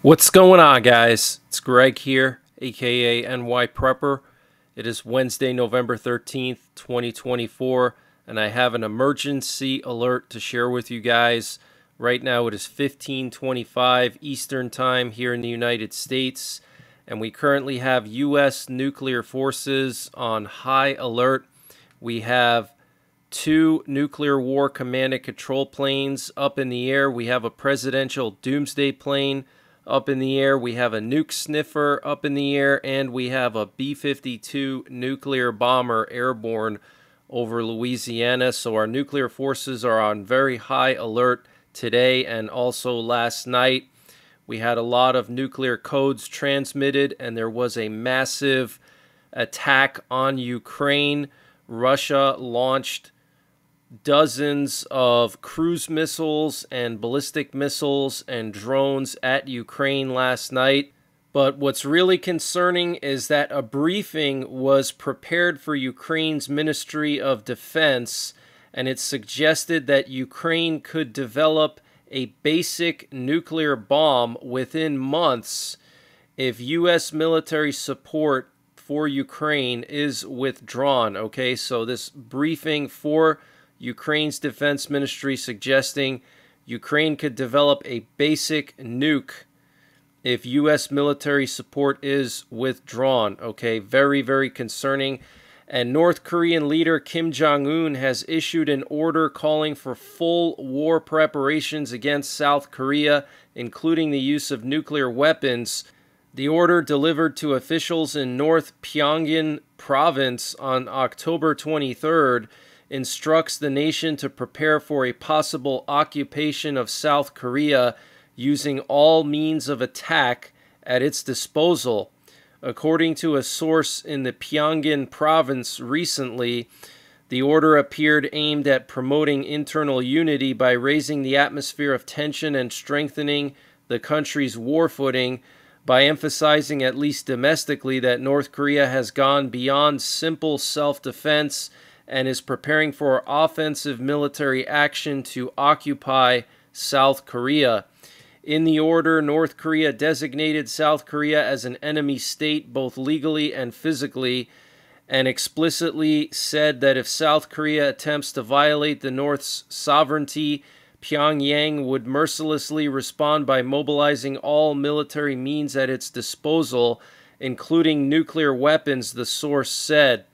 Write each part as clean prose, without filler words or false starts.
What's going on, guys? It's Greg here, aka NYPrepper. It is Wednesday, November 13th, 2024, and I have an emergency alert to share with you guys. Right now it is 15:25 Eastern Time here in the United States, and we currently have U.S. nuclear forces on high alert. We have two nuclear war command and control planes up in the air. We have a presidential doomsday plane up in the air. We have a nuke sniffer up in the air, and we have a B-52 nuclear bomber airborne over Louisiana. So our nuclear forces are on very high alert today and also last night. We had a lot of nuclear codes transmitted, and there was a massive attack on Ukraine. Russia launched dozens of cruise missiles and ballistic missiles and drones at Ukraine last night. But what's really concerning is that a briefing was prepared for Ukraine's Ministry of Defense, and it suggested that Ukraine could develop a basic nuclear bomb within months if U.S. military support for Ukraine is withdrawn. Okay, so this briefing for Ukraine's defense ministry suggesting Ukraine could develop a basic nuke if U.S. military support is withdrawn. Okay, very, very concerning. And North Korean leader Kim Jong-un has issued an order calling for full war preparations against South Korea, including the use of nuclear weapons. The order, delivered to officials in North Pyongyang province on October 23rd, instructs the nation to prepare for a possible occupation of South Korea using all means of attack at its disposal. According to a source in the Pyongyang province recently, the order appeared aimed at promoting internal unity by raising the atmosphere of tension and strengthening the country's war footing by emphasizing, at least domestically, that North Korea has gone beyond simple self-defense and is preparing for offensive military action to occupy South Korea. In the order, North Korea designated South Korea as an enemy state both legally and physically, and explicitly said that if South Korea attempts to violate the North's sovereignty, Pyongyang would mercilessly respond by mobilizing all military means at its disposal, including nuclear weapons, the source said.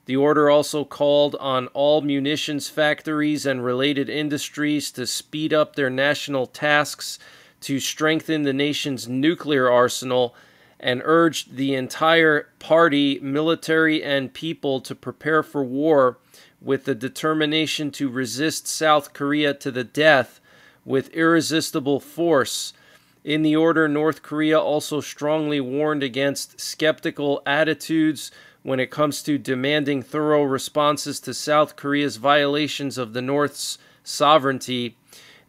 The order also called on all munitions factories and related industries to speed up their national tasks to strengthen the nation's nuclear arsenal, and urged the entire party, military, and people to prepare for war with the determination to resist South Korea to the death with irresistible force. In the order, North Korea also strongly warned against skeptical attitudes when it comes to demanding thorough responses to South Korea's violations of the North's sovereignty.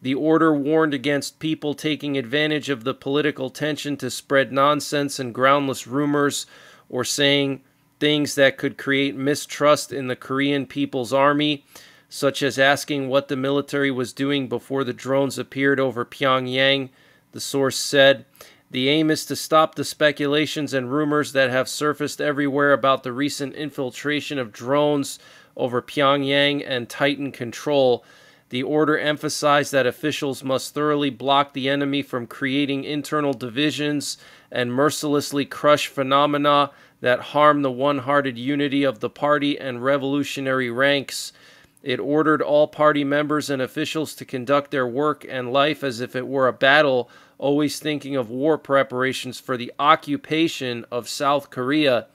The order warned against people taking advantage of the political tension to spread nonsense and groundless rumors or saying things that could create mistrust in the Korean People's Army, such as asking what the military was doing before the drones appeared over Pyongyang, the source said. The aim is to stop the speculations and rumors that have surfaced everywhere about the recent infiltration of drones over Pyongyang and tighten control. The order emphasized that officials must thoroughly block the enemy from creating internal divisions and mercilessly crush phenomena that harm the one-hearted unity of the party and revolutionary ranks. It ordered all party members and officials to conduct their work and life as if it were a battle, always thinking of war preparations for the occupation of South Korea.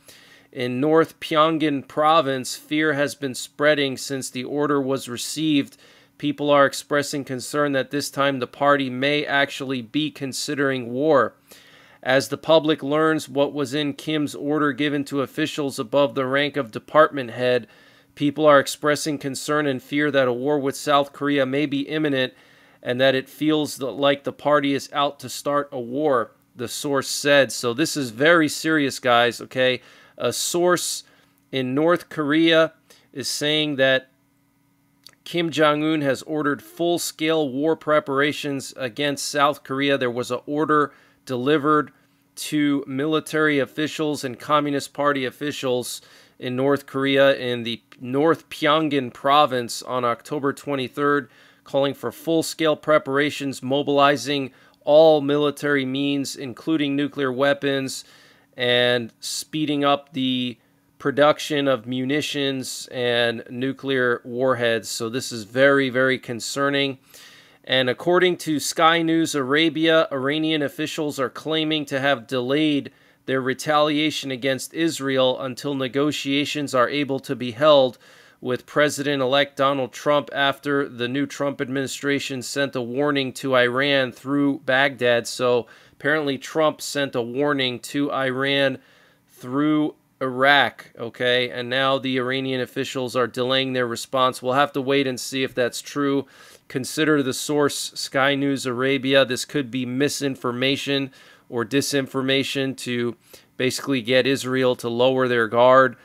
In North Pyongyang province, fear has been spreading since the order was received. People are expressing concern that this time the party may actually be considering war. As the public learns what was in Kim's order given to officials above the rank of department head, people are expressing concern and fear that a war with South Korea may be imminent and that it feels like the party is out to start a war, the source said. So this is very serious, guys, okay? A source in North Korea is saying that Kim Jong-un has ordered full-scale war preparations against South Korea. There was an order delivered to military officials and Communist Party officials in North Korea in the North Pyongan province on October 23rd, calling for full-scale preparations, mobilizing all military means, including nuclear weapons, and speeding up the production of munitions and nuclear warheads. So this is very, very concerning. And according to Sky News Arabia, Iranian officials are claiming to have delayed their retaliation against Israel until negotiations are able to be held with President-elect Donald Trump after the new Trump administration sent a warning to Iran through Baghdad. So apparently Trump sent a warning to Iran through Iraq, okay? And now the Iranian officials are delaying their response. We'll have to wait and see if that's true. Consider the source Sky News Arabia. This could be misinformation or disinformation to basically get Israel to lower their guard.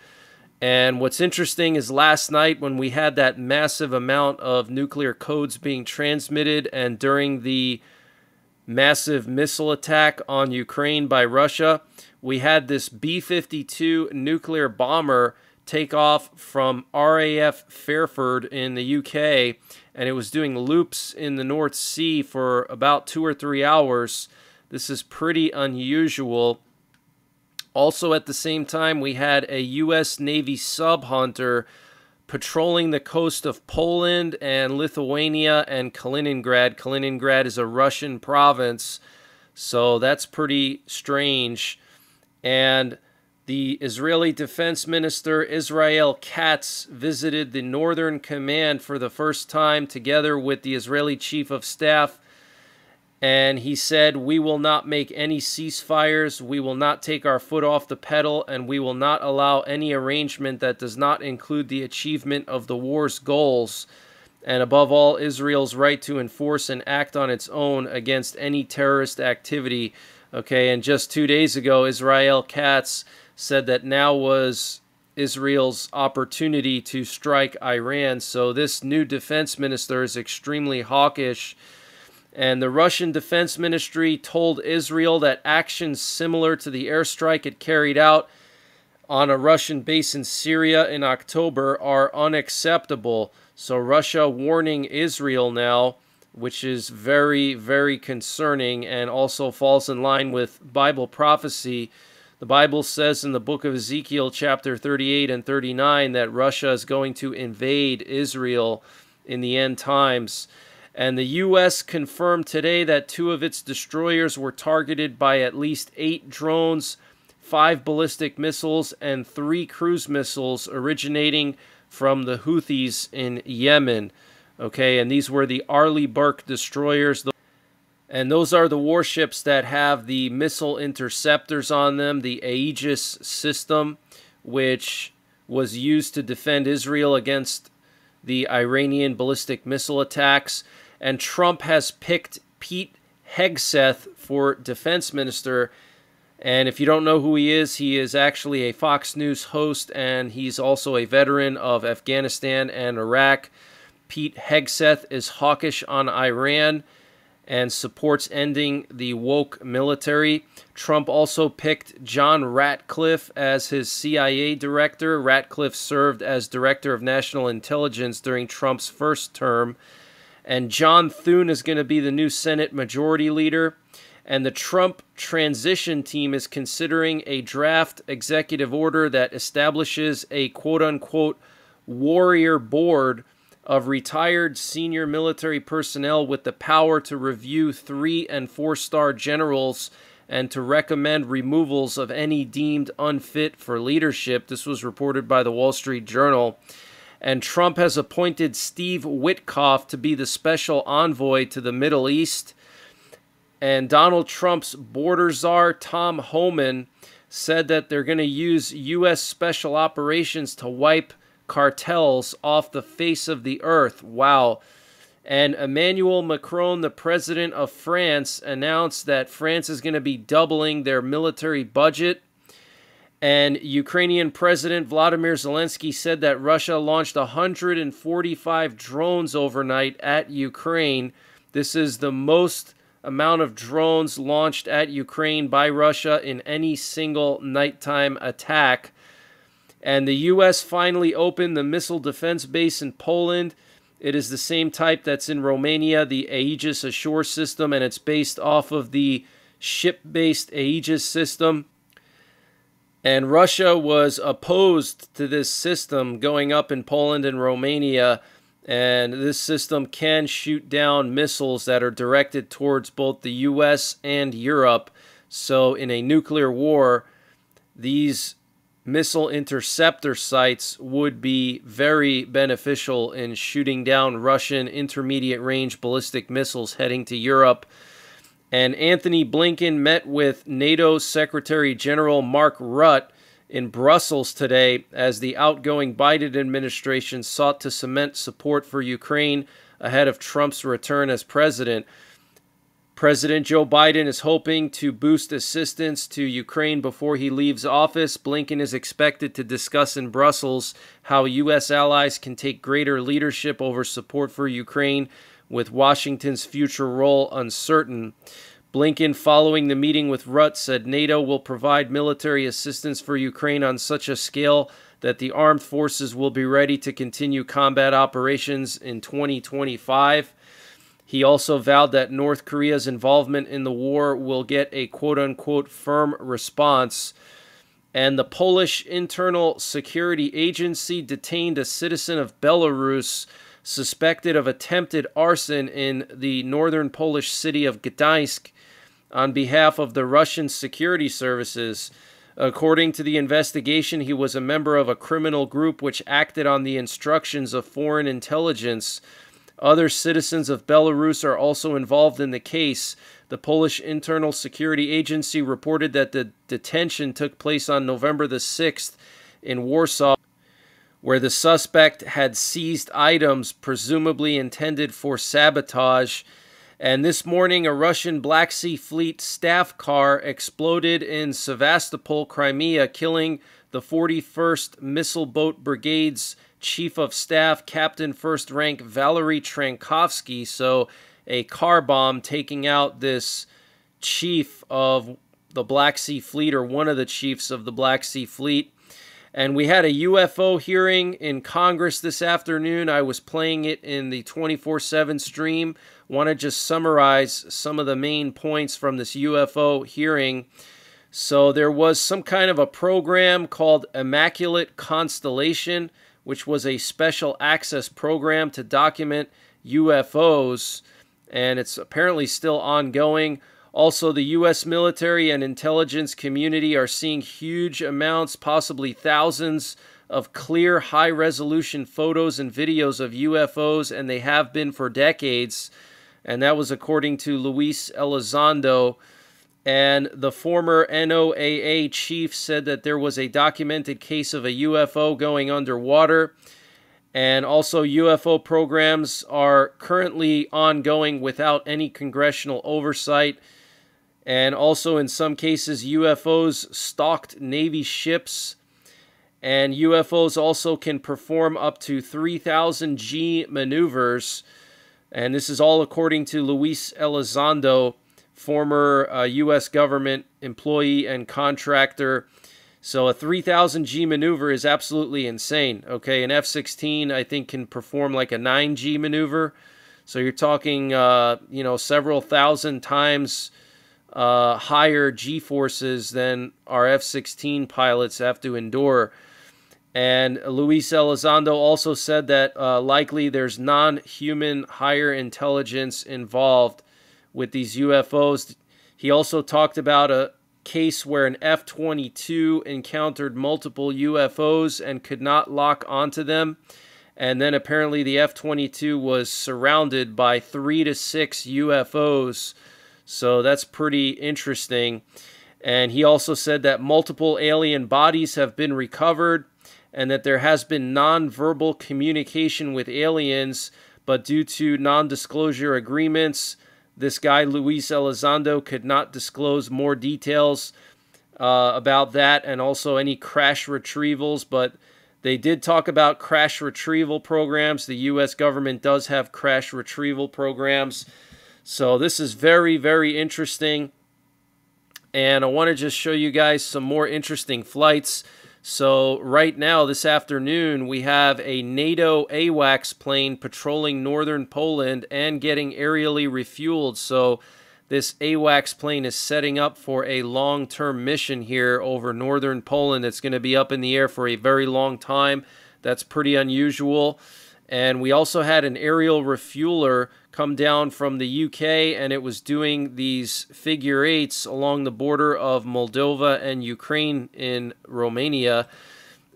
And what's interesting is last night when we had that massive amount of nuclear codes being transmitted and during the massive missile attack on Ukraine by Russia, we had this B-52 nuclear bomber take off from RAF Fairford in the UK, and it was doing loops in the North Sea for about 2 or 3 hours. This is pretty unusual. Also, at the same time, we had a U.S. Navy sub-hunter patrolling the coast of Poland and Lithuania and Kaliningrad. Kaliningrad is a Russian province, so that's pretty strange. And the Israeli Defense Minister Israel Katz visited the Northern Command for the first time together with the Israeli Chief of Staff. And he said, "We will not make any ceasefires, we will not take our foot off the pedal, and we will not allow any arrangement that does not include the achievement of the war's goals, and above all, Israel's right to enforce and act on its own against any terrorist activity." Okay, and just 2 days ago, Israel Katz said that now was Israel's opportunity to strike Iran. So this new defense minister is extremely hawkish. And the Russian Defense Ministry told Israel that actions similar to the airstrike it carried out on a Russian base in Syria in October are unacceptable. So Russia warning Israel now, which is very, very concerning and also falls in line with Bible prophecy. The Bible says in the book of Ezekiel chapter 38 and 39 that Russia is going to invade Israel in the end times. And the U.S. confirmed today that 2 of its destroyers were targeted by at least 8 drones, 5 ballistic missiles, and 3 cruise missiles originating from the Houthis in Yemen. Okay, and these were the Arleigh Burke destroyers. And those are the warships that have the missile interceptors on them, the Aegis system, which was used to defend Israel against the Iranian ballistic missile attacks. And Trump has picked Pete Hegseth for defense minister. And if you don't know who he is actually a Fox News host, and he's also a veteran of Afghanistan and Iraq. Pete Hegseth is hawkish on Iran and supports ending the woke military. Trump also picked John Ratcliffe as his CIA director. Ratcliffe served as Director of National Intelligence during Trump's first term. And John Thune is going to be the new Senate Majority Leader. And the Trump transition team is considering a draft executive order that establishes a quote-unquote warrior board of retired senior military personnel with the power to review 3- and 4-star generals and to recommend removals of any deemed unfit for leadership. This was reported by the Wall Street Journal. And Trump has appointed Steve Witkoff to be the special envoy to the Middle East. And Donald Trump's border czar, Tom Homan, said that they're going to use U.S. special operations to wipe cartels off the face of the earth. Wow. And Emmanuel Macron, the president of France, announced that France is going to be doubling their military budget. And Ukrainian President Vladimir Zelensky said that Russia launched 145 drones overnight at Ukraine. This is the most amount of drones launched at Ukraine by Russia in any single nighttime attack. And the U.S. finally opened the missile defense base in Poland. It is the same type that's in Romania, the Aegis Ashore system, and it's based off of the ship-based Aegis system. And Russia was opposed to this system going up in Poland and Romania. And this system can shoot down missiles that are directed towards both the U.S. and Europe. So in a nuclear war, these missile interceptor sites would be very beneficial in shooting down Russian intermediate-range ballistic missiles heading to Europe. And Anthony Blinken met with NATO Secretary General Mark Rutte in Brussels today as the outgoing Biden administration sought to cement support for Ukraine ahead of Trump's return as president. President Joe Biden is hoping to boost assistance to Ukraine before he leaves office. Blinken is expected to discuss in Brussels how U.S. allies can take greater leadership over support for Ukraine, with Washington's future role uncertain. Blinken, following the meeting with Rutte, said NATO will provide military assistance for Ukraine on such a scale that the armed forces will be ready to continue combat operations in 2025. He also vowed that North Korea's involvement in the war will get a quote-unquote firm response. And the Polish Internal Security Agency detained a citizen of Belarus suspected of attempted arson in the northern Polish city of Gdańsk on behalf of the Russian security services. According to the investigation, he was a member of a criminal group which acted on the instructions of foreign intelligence. Other citizens of Belarus are also involved in the case. The Polish Internal Security Agency reported that the detention took place on November the 6th in Warsaw, where the suspect had seized items presumably intended for sabotage. And this morning, a Russian Black Sea Fleet staff car exploded in Sevastopol, Crimea, killing the 41st Missile Boat Brigade's Chief of Staff, Captain First Rank Valery Trankovsky. So a car bomb taking out this chief of the Black Sea Fleet, or one of the chiefs of the Black Sea Fleet. And we had a UFO hearing in Congress this afternoon. I was playing it in the 24/7 stream. Want to just summarize some of the main points from this UFO hearing. So there was some kind of a program called Immaculate Constellation, which was a special access program to document UFOs, and it's apparently still ongoing. Also, the U.S. military and intelligence community are seeing huge amounts, possibly thousands, of clear, high-resolution photos and videos of UFOs, and they have been for decades. And that was according to Luis Elizondo. And the former NOAA chief said that there was a documented case of a UFO going underwater. And also, UFO programs are currently ongoing without any congressional oversight. And also, in some cases, UFOs stalked Navy ships. And UFOs also can perform up to 3,000 G maneuvers. And this is all according to Luis Elizondo, former U.S. government employee and contractor. So a 3,000 G maneuver is absolutely insane. Okay, an F-16, I think, can perform like a 9 G maneuver. So you're talking, several thousand times higher G-forces than our F-16 pilots have to endure. And Luis Elizondo also said that likely there's non-human higher intelligence involved with these UFOs. He also talked about a case where an F-22 encountered multiple UFOs and could not lock onto them. And then apparently the F-22 was surrounded by 3 to 6 UFOs. So that's pretty interesting. And he also said that multiple alien bodies have been recovered and that there has been non-verbal communication with aliens, but due to non-disclosure agreements, this guy, Luis Elizondo, could not disclose more details about that and also any crash retrievals, but they did talk about crash retrieval programs. The U.S. government does have crash retrieval programs. So this is very, very interesting. And I want to just show you guys some more interesting flights. So right now, this afternoon, we have a NATO AWACS plane patrolling northern Poland and getting aerially refueled. So this AWACS plane is setting up for a long-term mission here over northern Poland. It's going to be up in the air for a very long time. That's pretty unusual. And we also had an aerial refueler come down from the UK, and it was doing these figure eights along the border of Moldova and Ukraine in Romania.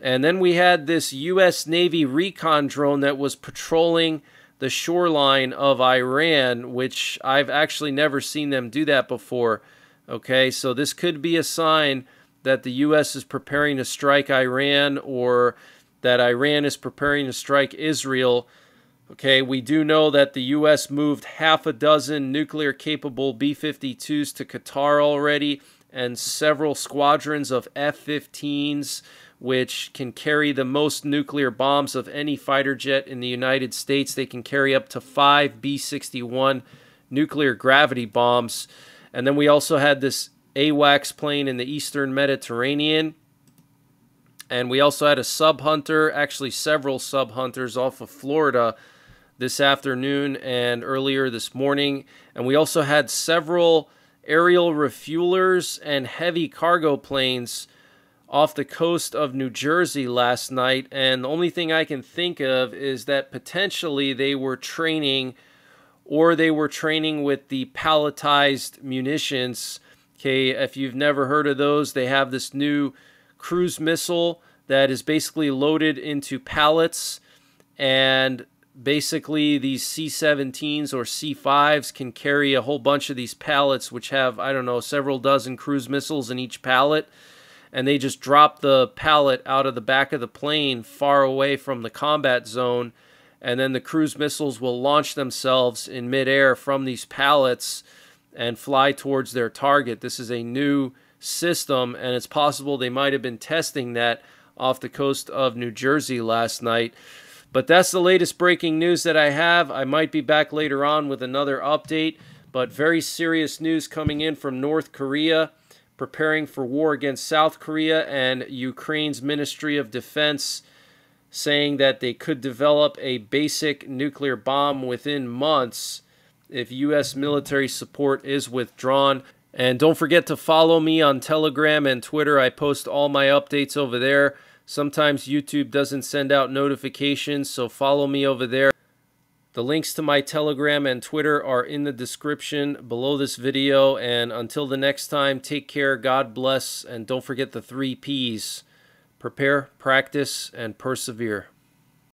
And then we had this US Navy recon drone that was patrolling the shoreline of Iran, which I've actually never seen them do that before. Okay, so this could be a sign that the US is preparing to strike Iran, or that Iran is preparing to strike Israel. Okay, we do know that the U.S. moved half a dozen nuclear-capable B-52s to Qatar already, and several squadrons of F-15s, which can carry the most nuclear bombs of any fighter jet in the United States. They can carry up to 5 B-61 nuclear gravity bombs. And then we also had this AWACS plane in the Eastern Mediterranean. And we also had a sub-hunter, actually several sub-hunters off of Florida this afternoon and earlier this morning. And we also had several aerial refuelers and heavy cargo planes off the coast of New Jersey last night. And the only thing I can think of is that potentially they were training, or they were training with the palletized munitions. Okay, if you've never heard of those, they have this new cruise missile that is basically loaded into pallets, and basically these C-17s or C-5s can carry a whole bunch of these pallets, which have, I don't know, several dozen cruise missiles in each pallet, and they just drop the pallet out of the back of the plane far away from the combat zone, and then the cruise missiles will launch themselves in midair from these pallets and fly towards their target. This is a new system, and it's possible they might have been testing that off the coast of New Jersey last night. But that's the latest breaking news that I have. I might be back later on with another update, but very serious news coming in from North Korea, preparing for war against South Korea, and Ukraine's Ministry of Defense saying that they could develop a basic nuclear bomb within months if U.S. military support is withdrawn. And don't forget to follow me on Telegram and Twitter. I post all my updates over there. Sometimes YouTube doesn't send out notifications, so follow me over there. The links to my Telegram and Twitter are in the description below this video. And until the next time, take care, God bless, and don't forget the 3 Ps. Prepare, practice, and persevere.